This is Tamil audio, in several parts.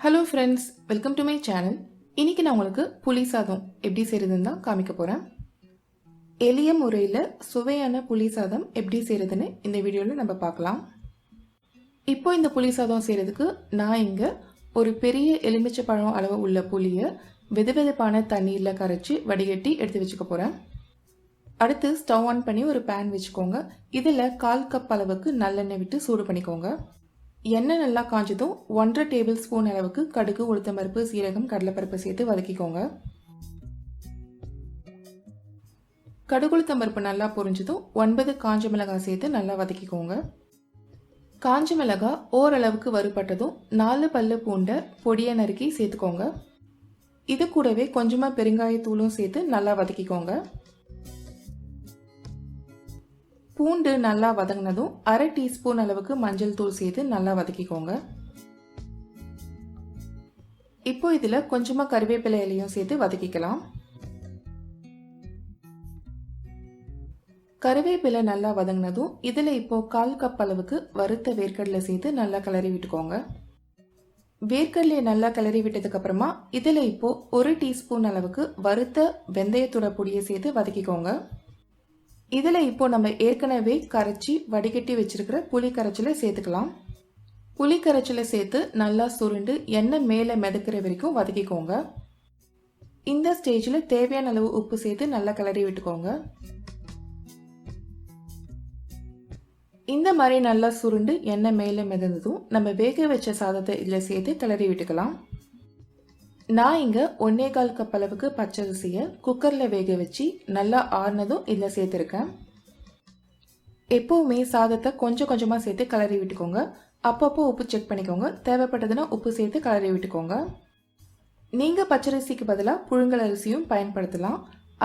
Hello friends, welcome to my channel. இன்றைக்கி நான் உங்களுக்கு புளி சாதம் எப்படி செய்கிறதுன்னு தான் காமிக்க போகிறேன். எளிய முறையில் சுவையான புளி சாதம் எப்படி செய்கிறதுன்னு இந்த வீடியோவில் நம்ம பார்க்கலாம். இப்போ இந்த புளி சாதம் செய்கிறதுக்கு நான் இங்கே ஒரு பெரிய எலுமிச்சை பழம் அளவு உள்ள புளியை வெதுவெதுப்பான தண்ணீரில் கரைச்சி வடிகட்டி எடுத்து வச்சுக்க போகிறேன். அடுத்து ஸ்டவ் ஆன் பண்ணி ஒரு பேன் வச்சுக்கோங்க. இதில் 1/4 கப் அளவுக்கு நல்லெண்ணெய் விட்டு சூடு பண்ணிக்கோங்க. எண்ணெய் நல்லா காஞ்சதும் 1.5 டேபிள் ஸ்பூன் அளவுக்கு கடுகு, உளுத்தம்பருப்பு, சீரகம், கடலைப்பருப்பு சேர்த்து வதக்கிக்கோங்க. கடுகு, உளுத்தம்பருப்பு நல்லா பொரிஞ்சதும் 9 காஞ்ச மிளகாய் சேர்த்து நல்லா வதக்கிக்கோங்க. காஞ்ச மிளகாய் ஓரளவுக்கு வறுபட்டதும் 4 பல்லு பூண்டை பொடியை நறுக்கி சேர்த்துக்கோங்க. இது கூடவே கொஞ்சமாக பெருங்காயத்தூளும் சேர்த்து நல்லா வதக்கிக்கோங்க. பூண்டு நல்லா வதங்கினதும் 1/2 டீஸ்பூன் அளவுக்கு மஞ்சள் தூள் சேர்த்து நல்லா வதக்கிக்கோங்க. இப்போ இதில் கொஞ்சமாக கறிவேப்பிலை இலையும் சேர்த்து வதக்கிக்கலாம். கறிவேப்பிலை நல்லா வதங்கினதும் இதில் இப்போ 1/4 கப் அளவுக்கு வறுத்த வேர்க்கடலை சேர்த்து நல்லா கிளறி விட்டுக்கோங்க. வேர்க்கடலையை நல்லா கிளறி விட்டதுக்கு அப்புறமா இதில் இப்போ 1 டீஸ்பூன் அளவுக்கு வறுத்த வெந்தயத்தோட பொடியை சேர்த்து வதக்கிக்கோங்க. இதில் இப்போ நம்ம ஏற்கனவே கரைச்சி வடிகட்டி வச்சிருக்கிற புளி கரைச்சலை சேர்த்துக்கலாம். புளி கரைச்சலை சேர்த்து நல்லா சுருண்டு எண்ணெய் மேலே மிதக்கிற வரைக்கும் வதக்கிக்கோங்க. இந்த ஸ்டேஜில் தேவையான அளவு உப்பு சேர்த்து நல்லா கிளறி விட்டுக்கோங்க. இந்த மாதிரி நல்லா சுருண்டு எண்ணெய் மேலே மிதந்ததும் நம்ம வேக வச்ச சாதத்தை இதில் சேர்த்து கிளறி விட்டுக்கலாம். நான் இங்கே 1/4 கப் அளவுக்கு பச்சரிசியை குக்கரில் வேக வச்சு நல்லா ஆறுனதும் இதில் சேர்த்துருக்கேன். எப்போவுமே சாதத்தை கொஞ்சம் கொஞ்சமாக சேர்த்து கிளறி விட்டுக்கோங்க. அப்பப்போ உப்பு செக் பண்ணிக்கோங்க. தேவைப்பட்டதுன்னா உப்பு சேர்த்து கிளறி விட்டுக்கோங்க. நீங்கள் பச்சரிசிக்கு பதிலாக புழுங்கல் அரிசியும் பயன்படுத்தலாம்.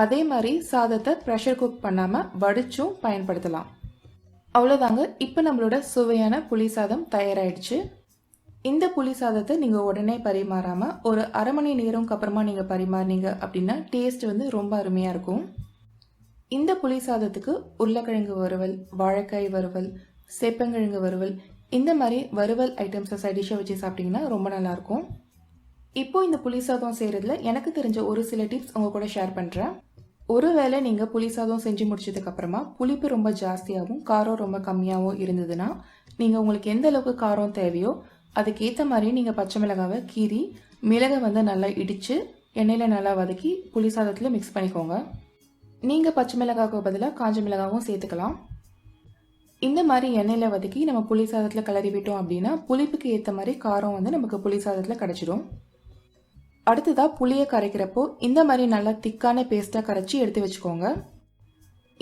அதே மாதிரி சாதத்தை ப்ரெஷர் குக் பண்ணாமல் வடிச்சும் பயன்படுத்தலாம். அவ்வளோதாங்க, இப்போ நம்மளோட சுவையான புளி சாதம் தயாராகிடுச்சு. இந்த புளி சாதத்தை நீங்கள் உடனே பரிமாறாமல் ஒரு 1/2 மணி நேரம்க்கு அப்புறமா நீங்கள் பரிமாறினீங்க அப்படின்னா டேஸ்ட் ரொம்ப அருமையாக இருக்கும். இந்த புளி சாதத்துக்கு உருளைக்கிழங்கு வறுவல், வாழைக்காய் வறுவல், சேப்பங்கிழங்கு வறுவல், இந்த மாதிரி வறுவல் ஐட்டம்ஸை சைடிஷாக வச்சு சாப்பிட்டிங்கன்னா ரொம்ப நல்லாயிருக்கும். இப்போது இந்த புளி சாதம் செய்கிறதுல எனக்கு தெரிஞ்ச ஒரு சில டிப்ஸ் உங்கள் கூட ஷேர் பண்ணுறேன். ஒருவேளை நீங்கள் புளி சாதம் செஞ்சு முடிச்சதுக்கப்புறமா புளிப்பு ரொம்ப ஜாஸ்தியாகவும் காரம் ரொம்ப கம்மியாகவும் இருந்ததுன்னா நீங்கள் உங்களுக்கு எந்த அளவுக்கு காரம் தேவையோ அதுக்கேற்ற மாதிரி நீங்கள் பச்சை மிளகாவை கீறி மிளகை நல்லா இடித்து எண்ணெயில் நல்லா வதக்கி புளி சாதத்தில் மிக்ஸ் பண்ணிக்கோங்க. நீங்கள் பச்சை மிளகாவுக்கு பதிலாக காஞ்ச மிளகாவும் சேர்த்துக்கலாம். இந்த மாதிரி எண்ணெயில் வதக்கி நம்ம புளி சாதத்தில் கிளறி விட்டோம் அப்படின்னா புளிப்புக்கு ஏற்ற மாதிரி காரம் நமக்கு புளி சாதத்தில் கிடச்சிடும். அடுத்ததாக புளியை கரைக்கிறப்போ இந்த மாதிரி நல்லா திக்கான பேஸ்ட்டாக கரைச்சி எடுத்து வச்சுக்கோங்க.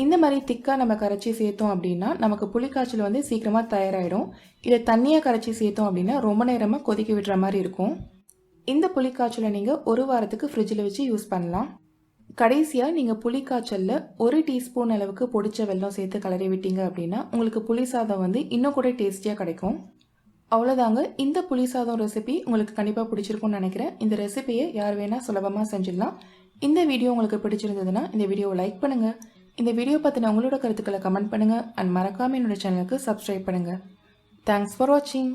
இந்த மாதிரி திக்காக நம்ம கரைச்சி சேர்த்தோம் அப்படின்னா நமக்கு புளிக்காய்ச்சல் சீக்கிரமாக தயாராகிடும். இதை தண்ணியாக கரைச்சி சேர்த்தோம் அப்படின்னா ரொம்ப நேரமாக கொதிக்க விடுற மாதிரி இருக்கும். இந்த புளிக்காய்ச்சலை நீங்கள் 1 வாரத்துக்கு ஃப்ரிட்ஜில் வச்சு யூஸ் பண்ணலாம். கடைசியாக நீங்கள் புளிக்காய்ச்சலில் 1 டீஸ்பூன் அளவுக்கு பொடிச்ச வெல்லம் சேர்த்து கிளறி விட்டீங்க அப்படின்னா உங்களுக்கு புளி சாதம் இன்னும் கூட டேஸ்டியாக கிடைக்கும். அவ்வளோதாங்க, இந்த புளி சாதம் ரெசிபி உங்களுக்கு கண்டிப்பாக பிடிச்சிருக்கும்னு நினைக்கிறேன். இந்த ரெசிபியை யார் வேணால் சுலபமாக செஞ்சிடலாம். இந்த வீடியோ உங்களுக்கு பிடிச்சிருந்ததுன்னா இந்த வீடியோவை லைக் பண்ணுங்கள். இந்த வீடியோ பற்றின உங்களோட கருத்துக்களை கமெண்ட் பண்ணுங்கள் அண்ட் மறக்காமல் என்னோட சேனலுக்கு சப்ஸ்கிரைப் பண்ணுங்கள். தேங்க்ஸ் ஃபார் வாட்சிங்.